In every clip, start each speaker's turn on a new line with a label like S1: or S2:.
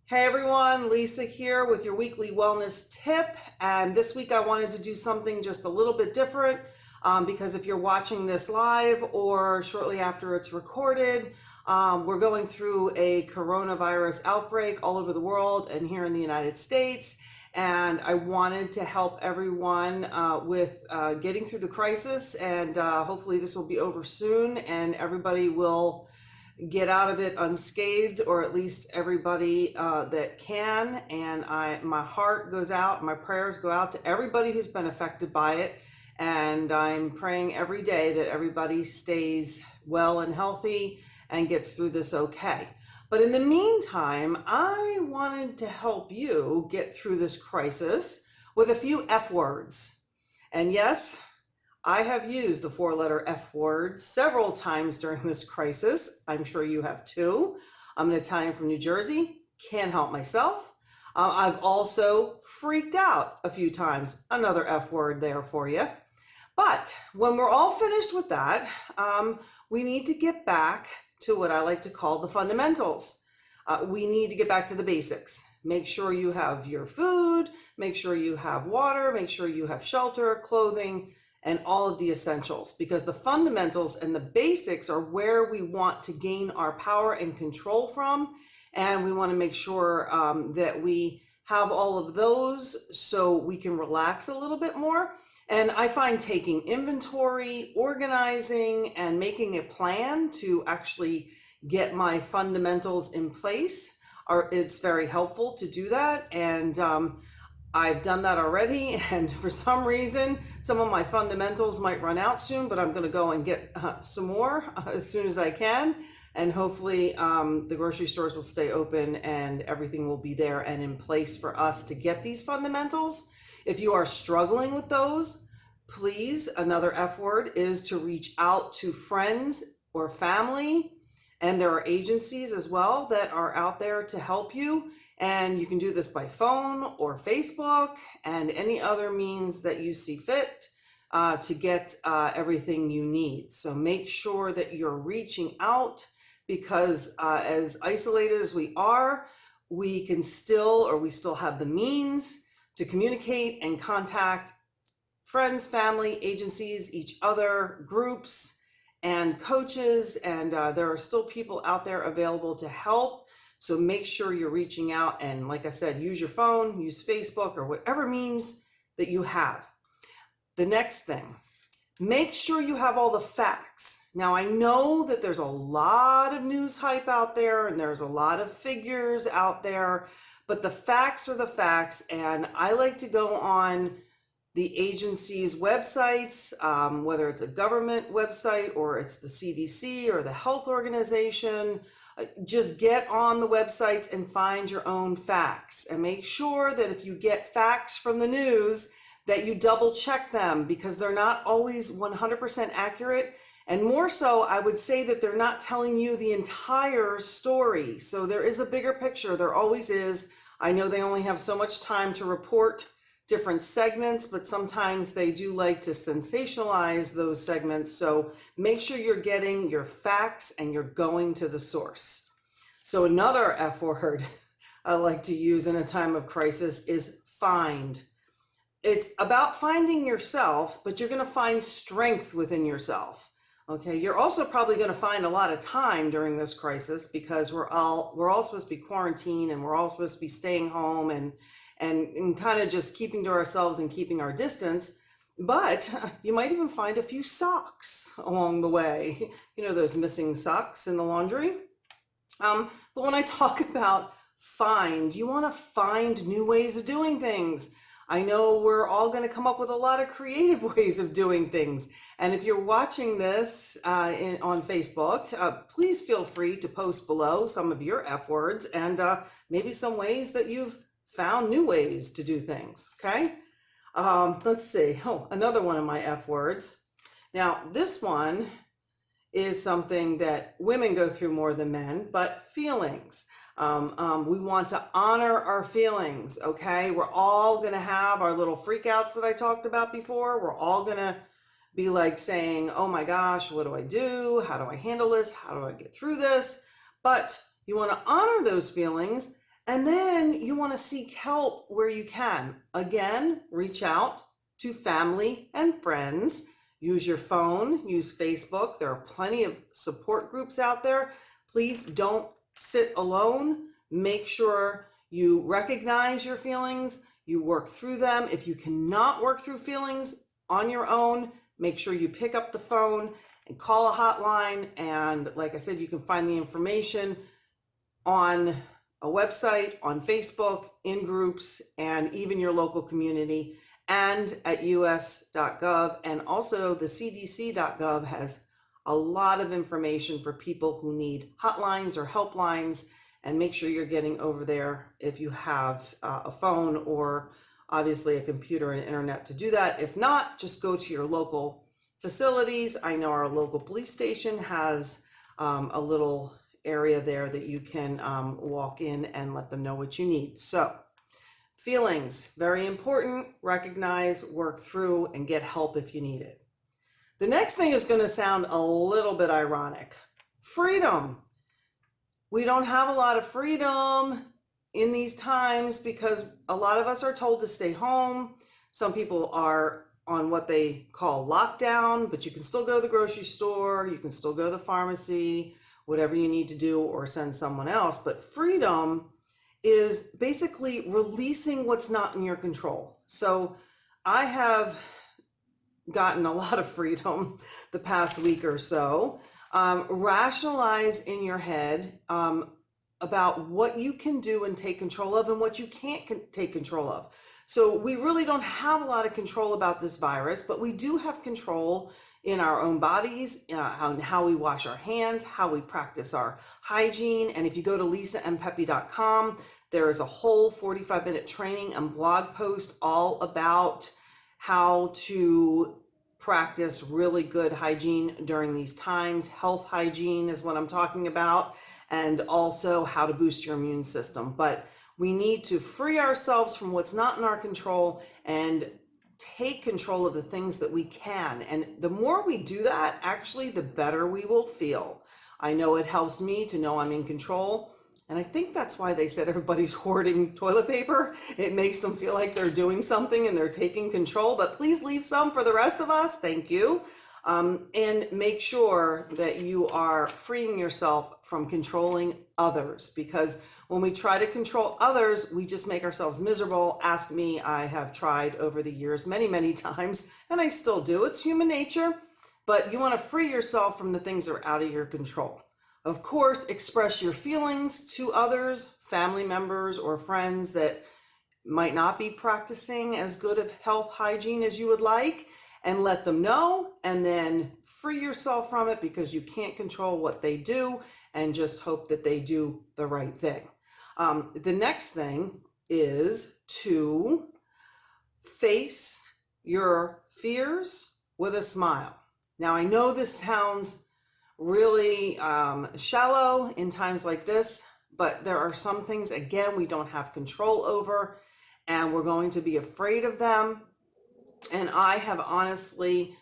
S1: Hey everyone, Lisa here with your weekly wellness tip. And this week I wanted to do something just a little bit different because if you're watching this live or shortly after it's recorded, we're going through a coronavirus outbreak all over the world and here in the United States. And I wanted to help everyone with getting through the crisis, and hopefully this will be over soon and everybody will get out of it unscathed, or at least everybody that can. And my heart goes out, my prayers go out to everybody who's been affected by it. And I'm praying every day that everybody stays well and healthy and gets through this okay. But in the meantime, I wanted to help you get through this crisis with a few F words. And yes, I have used the four-letter F word several times during this crisis. I'm sure you have too. I'm an Italian from New Jersey, can't help myself. I've also freaked out a few times, another F word there for you. But when we're all finished with that, we need to get back to what I like to call the fundamentals. We need to get back to the basics. Make sure you have your food, make sure you have water, make sure you have shelter, clothing, and all of the essentials, because the fundamentals and the basics are where we want to gain our power and control from. And we want to make sure that we have all of those so we can relax a little bit more. And I find taking inventory, organizing, and making a plan to actually get my fundamentals in place it's very helpful to do that. And I've done that already, and for some reason, some of my fundamentals might run out soon, but I'm going to go and get some more as soon as I can. And hopefully the grocery stores will stay open and everything will be there and in place for us to get these fundamentals. If you are struggling with those, please, another F word is to reach out to friends or family. And there are agencies as well that are out there to help you. And you can do this by phone or Facebook and any other means that you see fit to get everything you need. So make sure that you're reaching out, because as isolated as we are, we still have the means to communicate and contact friends, family, agencies, each other, groups, and coaches. And there are still people out there available to help. So make sure you're reaching out, and like I said, use your phone, use Facebook, or whatever means that you have. The next thing, make sure you have all the facts. Now, I know that there's a lot of news hype out there and there's a lot of figures out there, but the facts are the facts. And I like to go on the agency's websites, whether it's a government website or it's the CDC or the health organization. Just get on the websites and find your own facts, and make sure that if you get facts from the news that you double check them, because they're not always 100% accurate. And more so, I would say that they're not telling you the entire story. So there is a bigger picture. There always is. I know they only have so much time to report different segments, but sometimes they do like to sensationalize those segments. So make sure you're getting your facts and you're going to the source. So another F word I like to use in a time of crisis is find. It's about finding yourself, but you're going to find strength within yourself. Okay, you're also probably going to find a lot of time during this crisis, because we're all supposed to be quarantined, and we're all supposed to be staying home and kind of just keeping to ourselves and keeping our distance. But you might even find a few socks along the way. You know, those missing socks in the laundry. But when I talk about find, you want to find new ways of doing things. I know we're all going to come up with a lot of creative ways of doing things. And if you're watching this on Facebook, please feel free to post below some of your F words and maybe some ways that you've found new ways to do things. Okay. Let's see. Oh, another one of my F words. Now, this one is something that women go through more than men, but feelings. We want to honor our feelings. Okay. We're all going to have our little freakouts that I talked about before. We're all going to be like saying, oh my gosh, what do I do? How do I handle this? How do I get through this? But you want to honor those feelings And then you want to seek help where you can. Again, reach out to family and friends. Use your phone, use Facebook. There are plenty of support groups out there. Please don't sit alone. Make sure you recognize your feelings, you work through them. If you cannot work through feelings on your own, make sure you pick up the phone and call a hotline. And like I said, you can find the information on a website, on Facebook, in groups, and even your local community, and at us.gov. And also the cdc.gov has a lot of information for people who need hotlines or helplines, and make sure you're getting over there if you have a phone or obviously a computer and internet to do that. If not, just go to your local facilities. I know our local police station has a little area there that you can walk in and let them know what you need. So feelings, very important. Recognize, work through, and get help if you need it. The next thing is going to sound a little bit ironic. Freedom. We don't have a lot of freedom in these times because a lot of us are told to stay home. Some people are on what they call lockdown, but you can still go to the grocery store, you can still go to the pharmacy, whatever you need to do, or send someone else. But freedom is basically releasing what's not in your control. So I have gotten a lot of freedom the past week or so. Rationalize in your head about what you can do and take control of and what you can't take control of. So we really don't have a lot of control about this virus, but we do have control in our own bodies, on how we wash our hands, how we practice our hygiene. And if you go to lisaandpepe.com, there is a whole 45-minute training and blog post all about how to practice really good hygiene during these times. Health hygiene is what I'm talking about, and also how to boost your immune system. But we need to free ourselves from what's not in our control and take control of the things that we can. And the more we do that, actually, the better we will feel. I know it helps me to know I'm in control. And I think that's why they said everybody's hoarding toilet paper. It makes them feel like they're doing something and they're taking control. But please leave some for the rest of us. Thank you. And make sure that you are freeing yourself from controlling others, because when we try to control others, we just make ourselves miserable. Ask me, I have tried over the years many, many times, and I still do. It's human nature, but you want to free yourself from the things that are out of your control. Of course, express your feelings to others, family members or friends that might not be practicing as good of health hygiene as you would like, and let them know, and then free yourself from it, because you can't control what they do, and just hope that they do the right thing. The next thing is to face your fears with a smile. Now, I know this sounds really shallow in times like this, but there are some things, again, we don't have control over, and we're going to be afraid of them. And I have honestly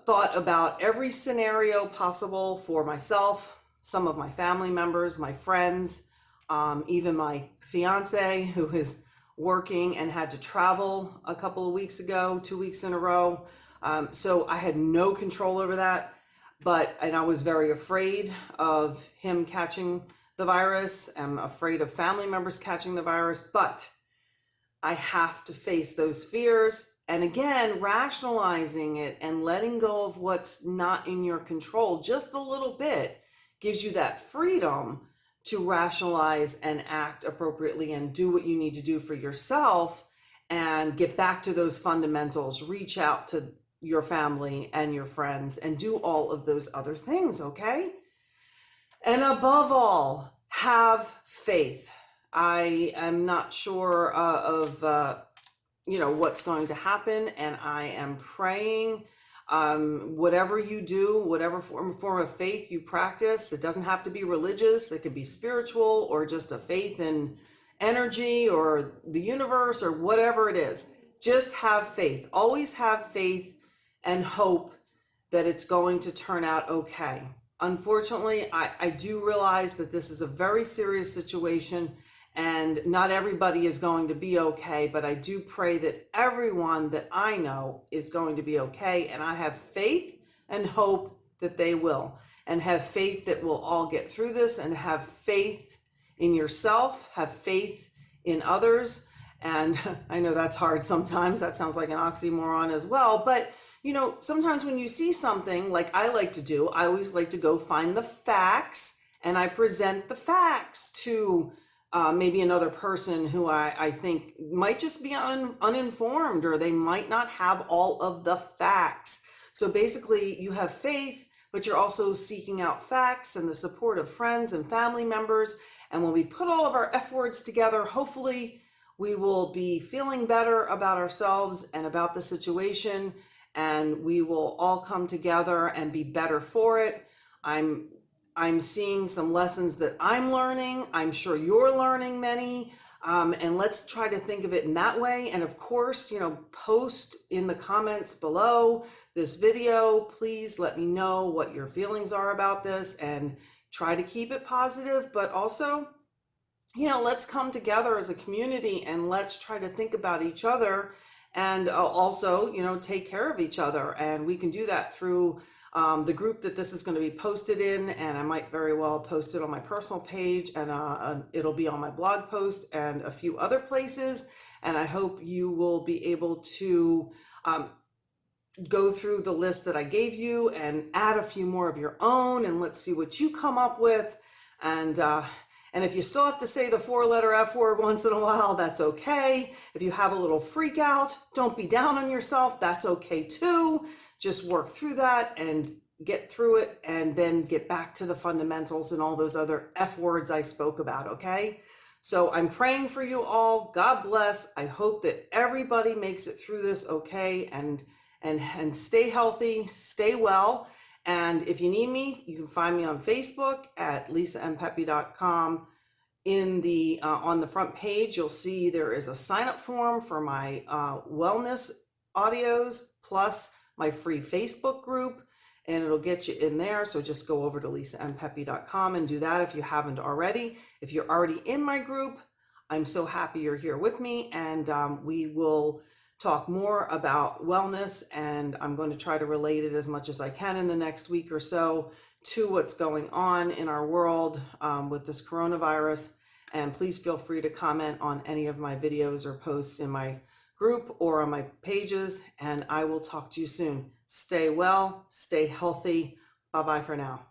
S1: thought about every scenario possible for myself, some of my family members, my friends, even my fiance, who is working and had to travel a couple of weeks ago, 2 weeks in a row. So I had no control over that, and I was very afraid of him catching the virus. I'm afraid of family members catching the virus, but I have to face those fears. And again, rationalizing it and letting go of what's not in your control just a little bit gives you that freedom to rationalize and act appropriately and do what you need to do for yourself and get back to those fundamentals. Reach out to your family and your friends and do all of those other things, okay? And above all, have faith. I am not sure of what's going to happen, and I am praying. Whatever you do, whatever form of faith you practice, it doesn't have to be religious. It could be spiritual or just a faith in energy or the universe or whatever it is. Just have faith. Always have faith and hope that it's going to turn out okay. Unfortunately, I do realize that this is a very serious situation, And not everybody is going to be okay, but I do pray that everyone that I know is going to be okay. And I have faith and hope that they will, and have faith that we'll all get through this, and have faith in yourself, have faith in others. And I know that's hard sometimes. That sounds like an oxymoron as well. But, sometimes when you see something like I like to do, I always like to go find the facts, and I present the facts to maybe another person who I think might just be uninformed, or they might not have all of the facts. So basically, you have faith, but you're also seeking out facts and the support of friends and family members. And when we put all of our F words together, hopefully we will be feeling better about ourselves and about the situation, and we will all come together and be better for it. I'm seeing some lessons that I'm learning. I'm sure you're learning many. And let's try to think of it in that way. And of course, post in the comments below this video. Please let me know what your feelings are about this, and try to keep it positive. But also, let's come together as a community, and let's try to think about each other, and also, take care of each other. And we can do that through the group that this is going to be posted in, and I might very well post it on my personal page, and it'll be on my blog post and a few other places. And I hope you will be able to go through the list that I gave you and add a few more of your own, and let's see what you come up with. And if you still have to say the 4-letter F word once in a while, that's okay. If you have a little freak out, don't be down on yourself. That's okay too. Just work through that and get through it, and then get back to the fundamentals and all those other F words I spoke about, okay? So I'm praying for you all. God bless. I hope that everybody makes it through this okay, and stay healthy, stay well. And if you need me, you can find me on Facebook at lisandpepe.com. In the on the front page, you'll see there is a sign-up form for my wellness audios, plus my free Facebook group, and it'll get you in there. So just go over to lisandpepe.com and do that if you haven't already. If you're already in my group, I'm so happy you're here with me, and we will talk more about wellness, and I'm going to try to relate it as much as I can in the next week or so to what's going on in our world with this coronavirus. And please feel free to comment on any of my videos or posts in my group or on my pages, and I will talk to you soon. Stay well, stay healthy. Bye-bye for now.